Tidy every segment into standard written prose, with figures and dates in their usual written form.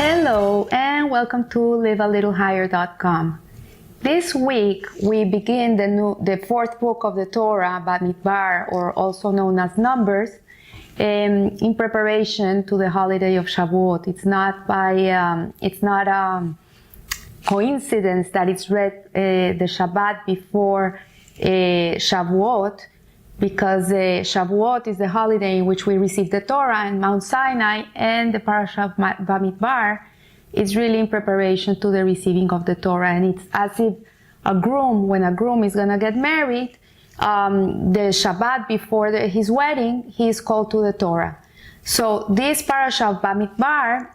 Hello and welcome to livealittlehigher.com. This week we begin the fourth book of the Torah, Bamidbar, or also known as Numbers, in preparation to the holiday of Shavuot. It's not coincidence that it's read the Shabbat before Shavuot, because Shavuot is the holiday in which we receive the Torah in Mount Sinai, and the parasha of Bamidbar is really in preparation to the receiving of the Torah. And it's as if when a groom is going to get married, the Shabbat before his wedding, he is called to the Torah. So this parasha of Bamidbar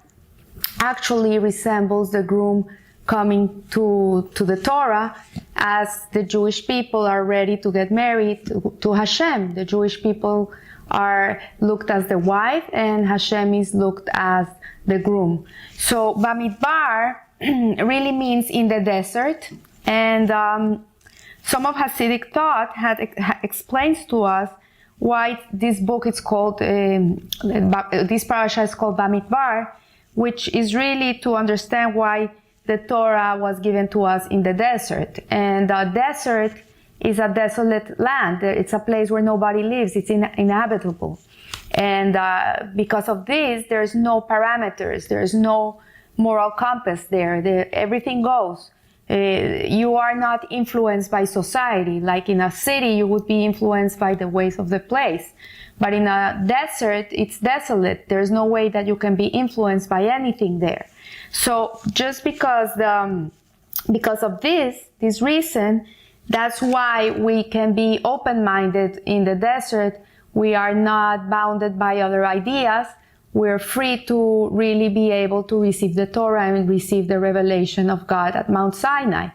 actually resembles the groom coming to the Torah, as the Jewish people are ready to get married to Hashem. The Jewish people are looked as the wife, and Hashem is looked as the groom. So Bamidbar really means in the desert, and some of Hasidic thought explains to us why this book is called, this parasha is called Bamidbar, which is really to understand why the Torah was given to us in the desert. And the desert is a desolate land. It's a place where nobody lives. It's inhabitable. And because of this, there's no parameters. There's no moral compass there. Everything goes. You are not influenced by society. Like in a city, you would be influenced by the ways of the place. But in a desert, it's desolate. There's no way that you can be influenced by anything there. So just because of this reason, that's why we can be open-minded in the desert. We are not bounded by other ideas. We're free to really be able to receive the Torah and receive the revelation of God at Mount Sinai.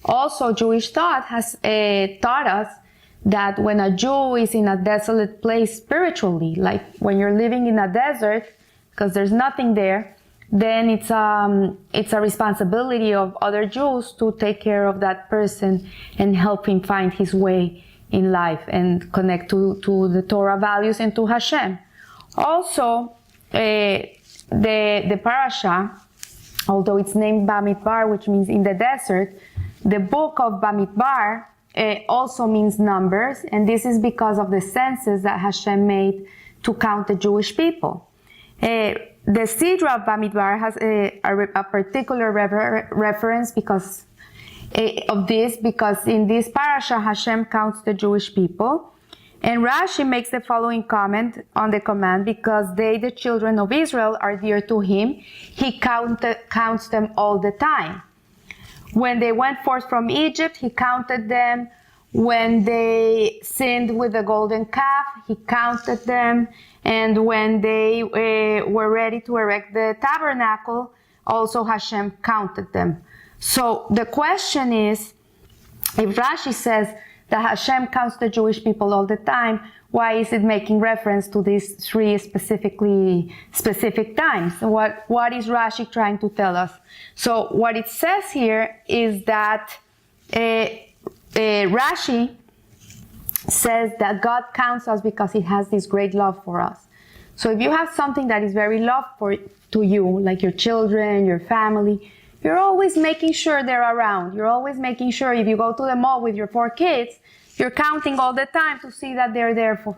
Also, Jewish thought has taught us that when a Jew is in a desolate place spiritually, like when you're living in a desert, because there's nothing there, then it's a responsibility of other Jews to take care of that person and help him find his way in life and connect to the Torah values and to Hashem. Also, the parasha, although it's named Bamidbar, which means in the desert, the book of Bamidbar also means numbers, and this is because of the census that Hashem made to count the Jewish people. The Sidra of Bamidbar has a particular reference because of this, because in this parasha Hashem counts the Jewish people. And Rashi makes the following comment on the command: because they, the children of Israel, are dear to him, he counts them all the time. When they went forth from Egypt, he counted them. When they sinned with the golden calf, he counted them. And when they were ready to erect the tabernacle, also Hashem counted them. So the question is, if Rashi says that Hashem counts the Jewish people all the time, why is it making reference to these three specific times? What is Rashi trying to tell us? So what it says here is that Rashi says that God counts us because he has this great love for us. So if you have something that is very loved to you, like your children, your family, you're always making sure they're around. You're always making sure, if you go to the mall with your 4 kids, you're counting all the time to see that they're there for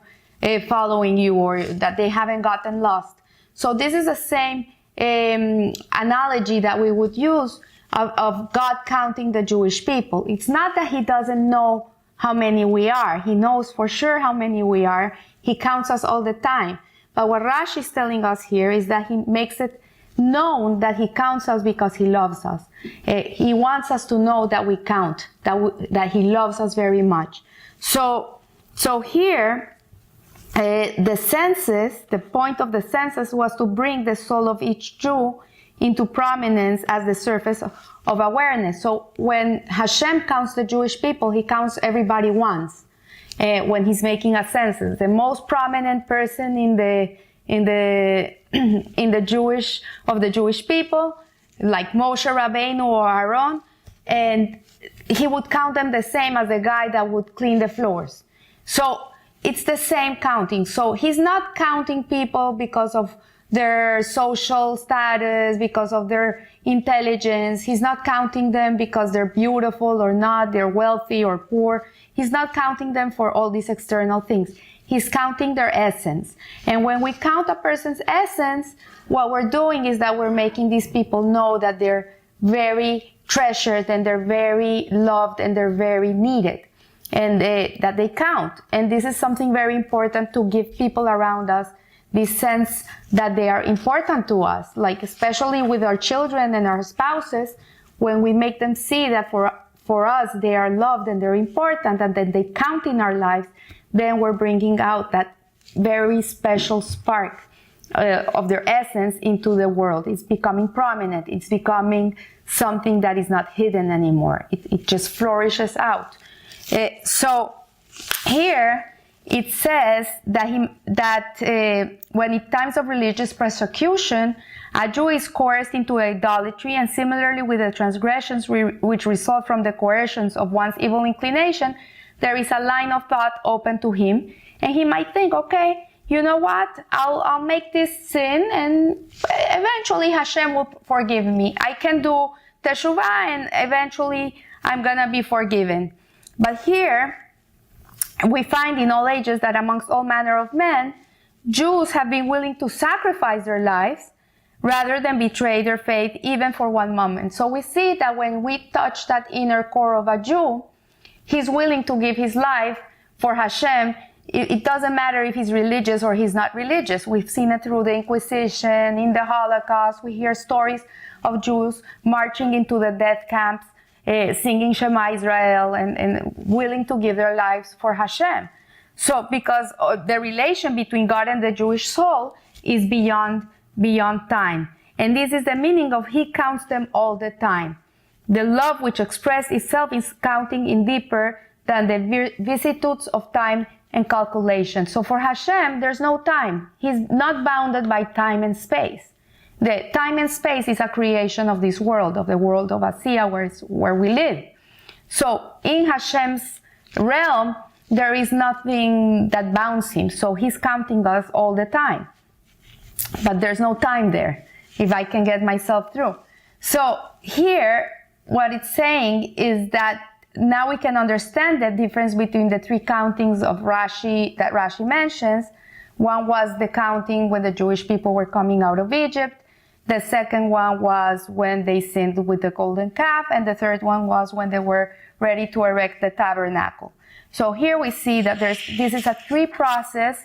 following you, or that they haven't gotten lost. So this is the same analogy that we would use of God counting the Jewish people. It's not that he doesn't know how many we are. He knows for sure how many we are. He counts us all the time. But what Rashi is telling us here is that he makes it known that he counts us because he loves us. He wants us to know that we count, that he loves us very much. So here, the census, the point of the census was to bring the soul of each Jew into prominence as the surface of awareness. So when Hashem counts the Jewish people, he counts everybody once. When he's making a census, the most prominent person in the Jewish people, like Moshe Rabbeinu or Aaron, and he would count them the same as the guy that would clean the floors. So it's the same counting. So he's not counting people because of their social status, because of their intelligence. He's not counting them because they're beautiful or not, they're wealthy or poor. He's not counting them for all these external things. He's counting their essence. And when we count a person's essence, what we're doing is that we're making these people know that they're very treasured and they're very loved and they're very needed, and that they count. And this is something very important to give people around us this sense that they are important to us, like especially with our children and our spouses, when we make them see that for us they are loved and they're important and that they count in our lives, then we're bringing out that very special spark of their essence into the world. It's becoming prominent. It's becoming something that is not hidden anymore. It just flourishes out. So here it says that when in times of religious persecution, a Jew is coerced into idolatry, and similarly with the transgressions which result from the coercions of one's evil inclination, there is a line of thought open to him, and he might think, okay, you know what, I'll make this sin and eventually Hashem will forgive me. I can do teshuvah and eventually I'm gonna be forgiven. But here we find in all ages that amongst all manner of men, Jews have been willing to sacrifice their lives rather than betray their faith even for one moment. So we see that when we touch that inner core of a Jew, he's willing to give his life for Hashem. It doesn't matter if he's religious or he's not religious. We've seen it through the Inquisition, in the Holocaust. We hear stories of Jews marching into the death camps, singing Shema Israel, and willing to give their lives for Hashem. So because the relation between God and the Jewish soul is beyond time. And this is the meaning of He counts them all the time. The love which expresses itself is counting in deeper than the vicissitudes of time and calculation. So for Hashem, there's no time. He's not bounded by time and space. The time and space is a creation of this world, of the world of Asiya, where we live. So in Hashem's realm, there is nothing that bounds Him. So He's counting us all the time. But there's no time there, if I can get myself through. So here, what it's saying is that now we can understand the difference between the three countings of Rashi that Rashi mentions. One was the counting when the Jewish people were coming out of Egypt. The second one was when they sinned with the golden calf. And the third one was when they were ready to erect the tabernacle. So here we see that this is a three-process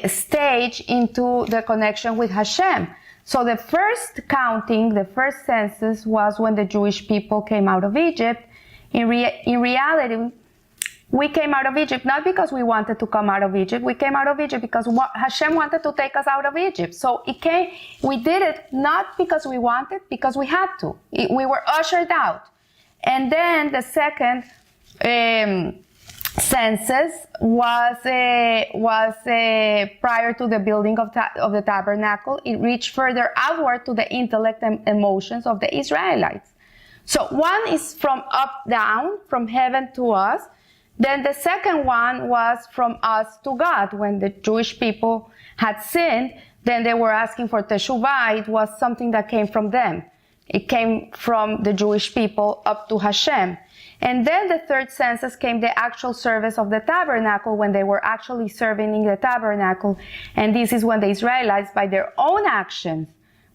stage into the connection with Hashem. So the first counting, the first census, was when the Jewish people came out of Egypt. In reality, we came out of Egypt not because we wanted to come out of Egypt. We came out of Egypt because Hashem wanted to take us out of Egypt. So we did it not because we wanted, because we had to. We were ushered out. And then the second census was prior to the building of the tabernacle. It reached further outward to the intellect and emotions of the Israelites. So one is from up down, from heaven to us. Then the second one was from us to God. When the Jewish people had sinned, then they were asking for teshuvah. It was something that came from them. It came from the Jewish people up to Hashem. And then the third census came the actual service of the tabernacle, when they were actually serving in the tabernacle. And this is when the Israelites, by their own actions,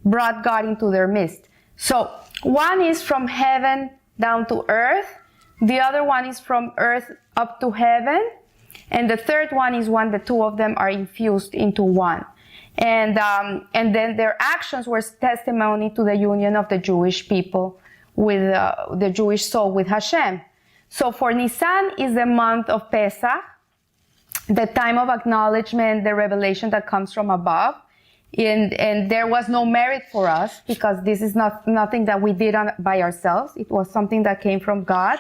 brought God into their midst. So one is from heaven down to earth. The other one is from earth up to heaven. And the third one is when the two of them are infused into one. And then their actions were testimony to the union of the Jewish people with the Jewish soul with Hashem. So for Nisan is the month of Pesach, the time of acknowledgement, the revelation that comes from above. And there was no merit for us, because this is nothing that we did by ourselves. It was something that came from God.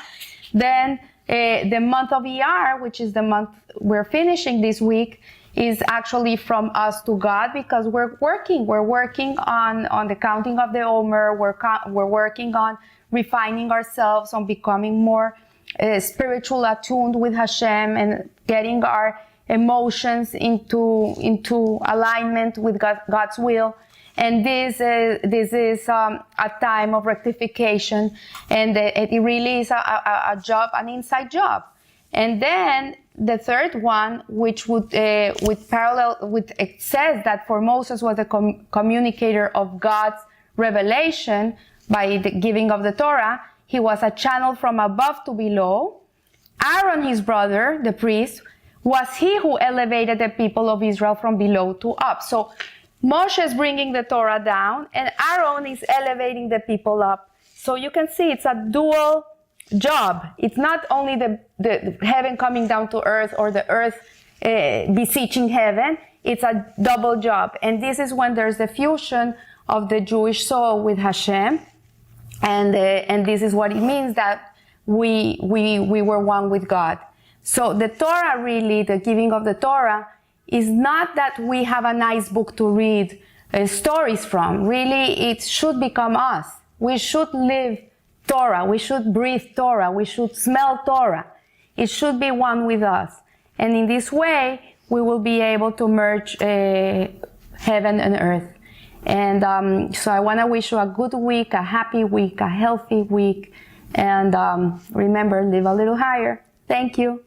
Then the month of Iyar, which is the month we're finishing this week, is actually from us to God, because we're working on the counting of the Omer. We're working on refining ourselves, on becoming more spiritual attuned with Hashem, and getting our emotions into alignment with God's will. And this is a time of rectification, and it really is a job, an inside job. And then the third one, which would with it says that for Moses was a communicator of God's revelation by the giving of the Torah. He was a channel from above to below. Aaron, his brother, the priest, was he who elevated the people of Israel from below to up. So Moshe is bringing the Torah down, and Aaron is elevating the people up. So you can see it's a dual job. It's not only the heaven coming down to earth or the earth beseeching heaven. It's a double job. And this is when there's the fusion of the Jewish soul with Hashem. And this is what it means that we were one with God. So the Torah really, the giving of the Torah, is not that we have a nice book to read stories from. Really, it should become us. We should live Torah. We should breathe Torah. We should smell Torah. It should be one with us. And in this way, we will be able to merge heaven and earth. And so I want to wish you a good week, a happy week, a healthy week. And remember, live a little higher. Thank you.